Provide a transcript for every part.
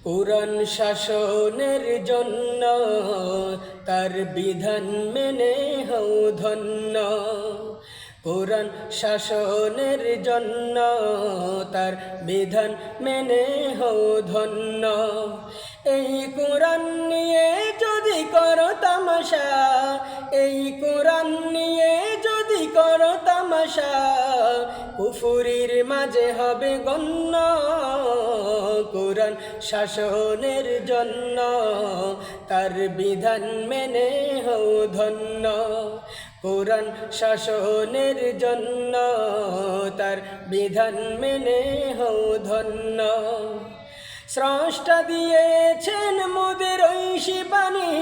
কুরআন শাসনের জন্য তার বিধান মেনে হও ধন্য। কুরআন শাসনের জন্য তার বিধান মেনে হও ধন্য। এই কুরআন নিয়ে যদি করো তামাশা, এই কুরআন নিয়ে যদি করো তামাশা, কুফুরির মাঝে হবে গণ্য। কুরআন শাসনের জন্য তার বিধান মেনে হও ধন্য। কুরআন শাসনের জন্য তার বিধান মেনে হও ধন্য। স্রষ্টা দিয়েছেন মোদের ঐশী বাণী,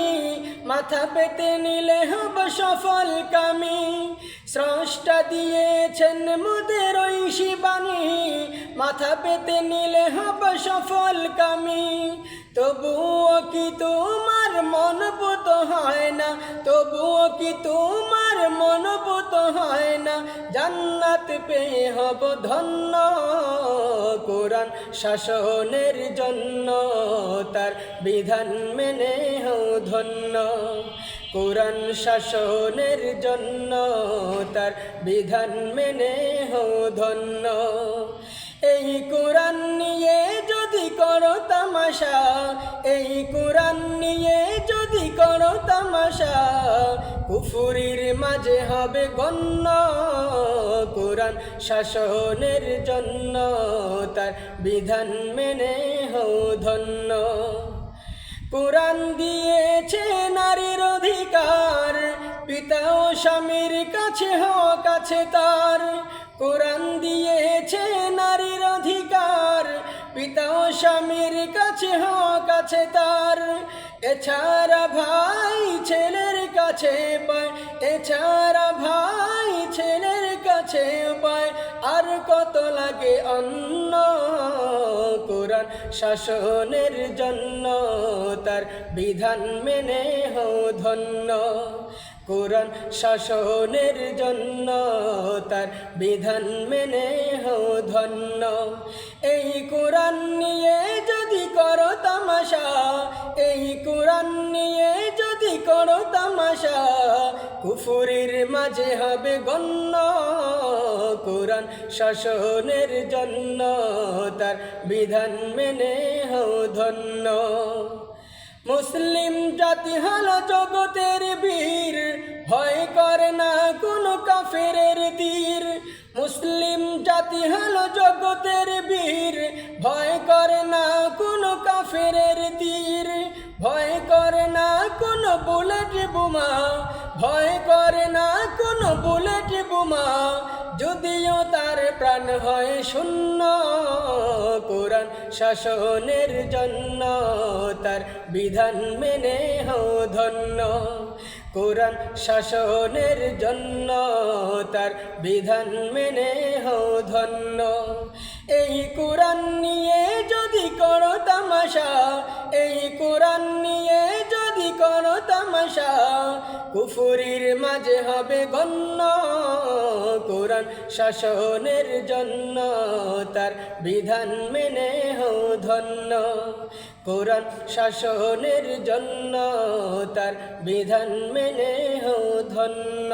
মাথা পেতে নিলে হব সফল কামি। স্রষ্টা দিয়েছেন মোদের ঐশী বাণী, মাথা পেতে নিলে হব সফল কামি। তবুও কি তোমার মন পুত হয় না, তবুও কি তোমার মন পুত হয় না, জান্নাত পেয়ে হব ধন্য। কুরআন শাসনের জন্য তার বিধান মেনে হও ধন্য। কুরআন শাসনের জন্য তার বিধান মেনে হও ধন্য। এই কুরআন নিয়ে যদি করো তামাশা, এই কুরআন নিয়ে যদি করো তামাশা, কুফুরির মাঝে হবে গণ্য। কুরআন শাসনের জন্য তার বিধান মেনে হও ধন্য। কুরআন দিয়েছে নারীর অধিকার, পিতা ও স্বামীর কাছে হক আছে তার। কুরআন দিয়েছে নারীর অধিকার, পিতা ও স্বামীর কাছে হক আছে তার। এছাড়া ভাই ছেলের কাছে পায়, এছাড়া ভাই ছেলের কাছে পায়, আর কত লাগে অন্য। কুরআন শাসনের জন্য তার বিধান মেনে হও ধন্য। কুরআন শাসনের জন্য তার বিধান মেনে হও ধন্য। এই কুরআন নিয়ে যদি করো তামাশা, এই কুরআন নিয়ে যদি করো তামাশা, কুফুরির মাঝে হবে গণ্য। কুরআন শাসনের জন্য তার বিধান মেনে হও ধন্য। মুসলিম জাতি হলো জগতের বীর, ভয় করে না কোনো কাফেরের তীর। মুসলিম জাতি হলো জগতের বীর, ভয় করে না কোনো কাফেরের তীর। ভয় করে না কোনো বুলেট বোমা, ভয় করে না কোনো বুলেট বোমা, যদিও তার প্রাণ হয় শূন্য। কুরআন শাসনের জন্য তার বিধান মেনে হও ধন্য। কুরআন শাসনের জন্য তার বিধান মেনে হও ধন্য। এই কুরআন নিয়ে যদি করো তামাশা, এই কুরআন নিয়ে যদি করো তামাশা, কুফুরির মাঝে হবে গণ্য। কুরআন শাসনের জন্য তার বিধান মেনে হও ধন্য। কুরআন শাসনের জন্য তার বিধান মেনে হও ধন্য।